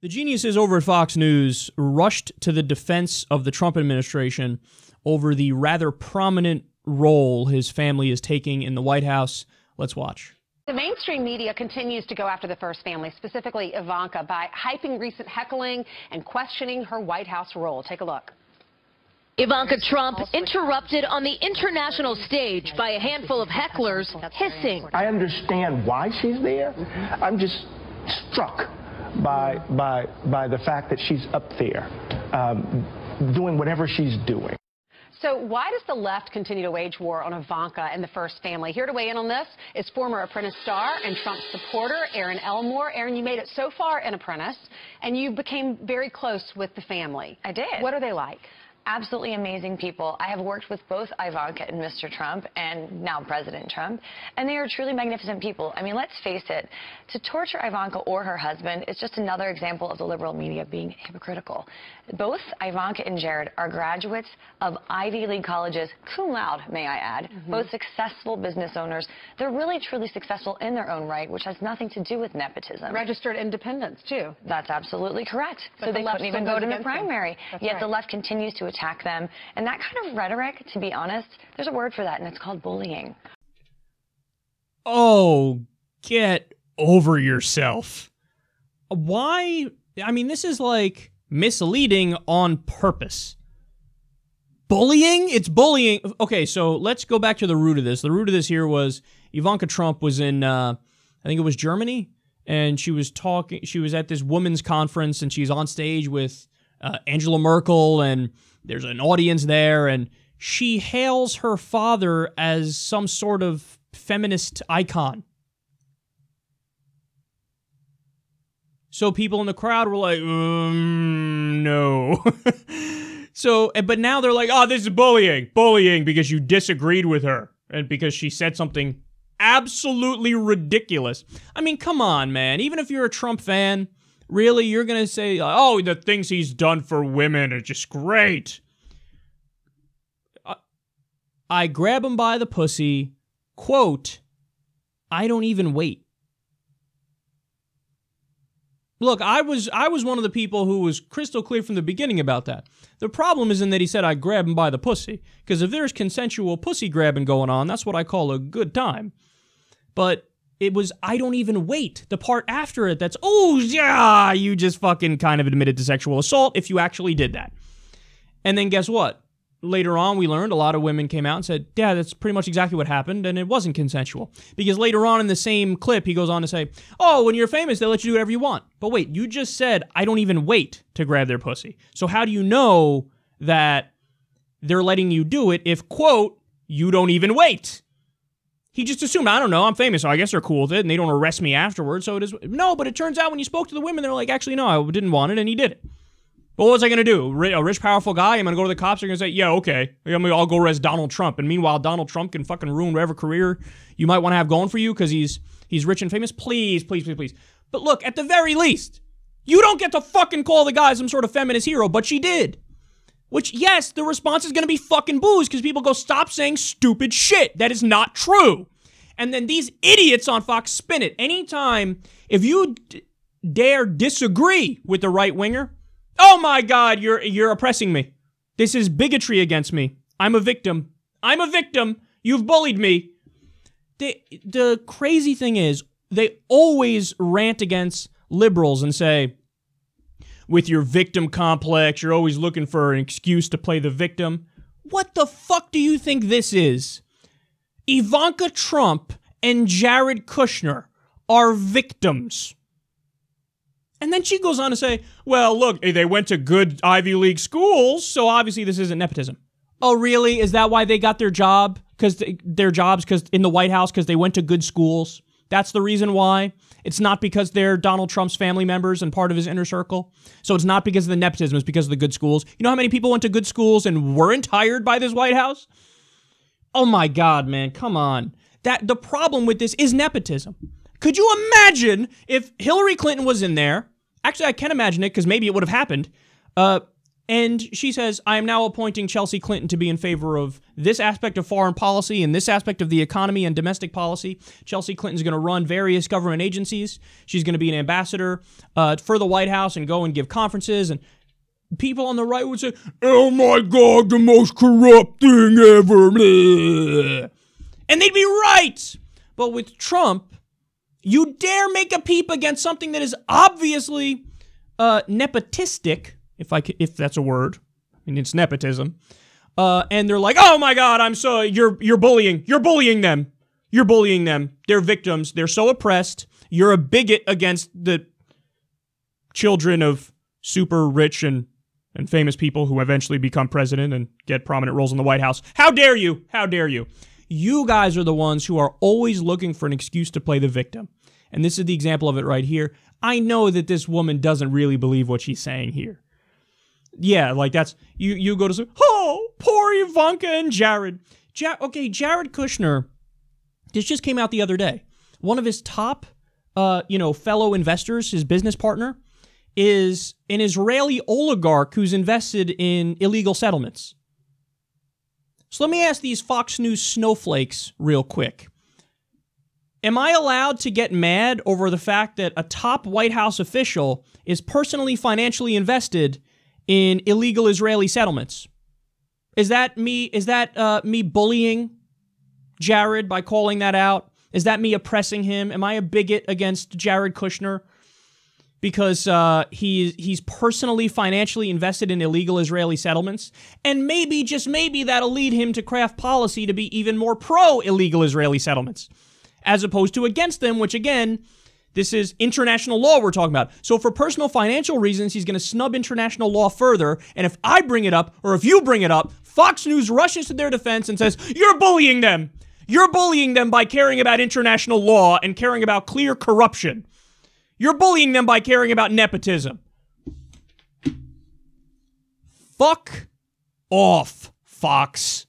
The geniuses over at Fox News rushed to the defense of the Trump administration over the rather prominent role his family is taking in the White House. Let's watch. The mainstream media continues to go after the first family, specifically Ivanka, by hyping recent heckling and questioning her White House role. Take a look. Ivanka Trump interrupted on the international stage by a handful of hecklers hissing. I understand why she's there. I'm just struck by the fact that she's up there doing whatever she's doing. So why does the left continue to wage war on Ivanka and the first family? Here to weigh in on this is former Apprentice star and Trump supporter Aaron Elmore. Aaron, you made it so far in Apprentice, and you became very close with the family. I did. What are they like? Absolutely amazing people. I have worked with both Ivanka and Mr. Trump, and now President Trump, and they are truly magnificent people. I mean, let's face it, to torture Ivanka or her husband is just another example of the liberal media being hypocritical. Both Ivanka and Jared are graduates of Ivy League colleges, cum laude, may I add, both successful business owners. They're really, truly successful in their own right, which has nothing to do with nepotism. Registered independents, too. That's absolutely correct. But so they couldn't even go to the primary. Yet right. The left continues to attack them. And that kind of rhetoric, to be honest, there's a word for that, and it's called bullying. Oh, get over yourself. Why? I mean, this is like misleading on purpose. Bullying? It's bullying. Okay, so let's go back to the root of this. The root of this here was Ivanka Trump was in, I think it was Germany, and she was at this women's conference, and she's on stage with Angela Merkel, and there's an audience there, and she hails her father as some sort of feminist icon. So people in the crowd were like, no. So, but now they're like, oh, this is bullying because you disagreed with her and because she said something absolutely ridiculous. I mean, come on, man. Even if you're a Trump fan, really, you're going to say, oh, the things he's done for women are just great. I grab him by the pussy, quote, I don't even wait. Look, I was one of the people who was crystal clear from the beginning about that. The problem isn't that he said I grab him by the pussy, because if there's consensual pussy grabbing going on, that's what I call a good time. But it was, I don't even wait. The part after it that's, oh, yeah, you just fucking kind of admitted to sexual assault if you actually did that. And then guess what? Later on, we learned a lot of women came out and said, yeah, that's pretty much exactly what happened, and it wasn't consensual. Because later on in the same clip, he goes on to say, oh, when you're famous, they let you do whatever you want. But wait, you just said, I don't even wait to grab their pussy. So how do you know that they're letting you do it if, quote, you don't even wait? He just assumed, I don't know, I'm famous, so I guess they're cool with it, and they don't arrest me afterwards, so it is. No, but it turns out when you spoke to the women, they're like, actually, no, I didn't want it, and he did it. But what was I going to do? A rich, powerful guy? I'm going to go to the cops, they're going to say, yeah, okay, I'll go arrest Donald Trump. And meanwhile, Donald Trump can fucking ruin whatever career you might want to have going for you because he's rich and famous. Please, please, please, please. But look, at the very least, you don't get to fucking call the guy some sort of feminist hero, but she did. Which, yes, the response is going to be fucking boos because people go, stop saying stupid shit. That is not true. And then these idiots on Fox spin it. Anytime, if you dare disagree with the right-winger, oh my God, you're oppressing me. This is bigotry against me. I'm a victim. I'm a victim. You've bullied me. The crazy thing is, they always rant against liberals and say, with your victim complex, you're always looking for an excuse to play the victim. What the fuck do you think this is? Ivanka Trump and Jared Kushner are victims. And then she goes on to say, well, look, they went to good Ivy League schools, so obviously this isn't nepotism. Oh, really? Is that why they got their job? Because in the White House, because they went to good schools? That's the reason why? It's not because they're Donald Trump's family members and part of his inner circle? So it's not because of the nepotism, it's because of the good schools? You know how many people went to good schools and weren't hired by this White House? Oh my God, man, come on. The problem with this is nepotism. Could you imagine if Hillary Clinton was in there? Actually, I can imagine it because maybe it would have happened. And she says, I am now appointing Chelsea Clinton to be in favor of this aspect of foreign policy and this aspect of the economy and domestic policy. Chelsea Clinton's going to run various government agencies. She's going to be an ambassador for the White House and go and give conferences. And people on the right would say, oh my God, the most corrupt thing ever. Blah. And they'd be right. But with Trump, you dare make a peep against something that is obviously nepotistic, if that's a word. I mean, it's nepotism. And they're like, oh my God, I'm so, you're bullying them. You're bullying them. They're victims. They're so oppressed. You're a bigot against the children of super rich and famous people who eventually become president and get prominent roles in the White House. How dare you? How dare you? You guys are the ones who are always looking for an excuse to play the victim. And this is the example of it right here. I know that this woman doesn't really believe what she's saying here. Yeah, like that's, you go to say, oh, poor Ivanka and Jared. Okay, Jared Kushner, this just came out the other day. One of his top, fellow investors, his business partner, is an Israeli oligarch who's invested in illegal settlements. So let me ask these Fox News snowflakes real quick. Am I allowed to get mad over the fact that a top White House official is personally financially invested in illegal Israeli settlements? Is that me bullying Jared by calling that out? Is that me oppressing him? Am I a bigot against Jared Kushner because he's personally financially invested in illegal Israeli settlements? And maybe, just maybe, that'll lead him to craft policy to be even more pro-illegal Israeli settlements, as opposed to against them, which again, this is international law we're talking about. So for personal financial reasons, he's going to snub international law further. And if I bring it up, or if you bring it up, Fox News rushes to their defense and says, you're bullying them. You're bullying them by caring about international law and caring about clear corruption. You're bullying them by caring about nepotism. Fuck off, Fox.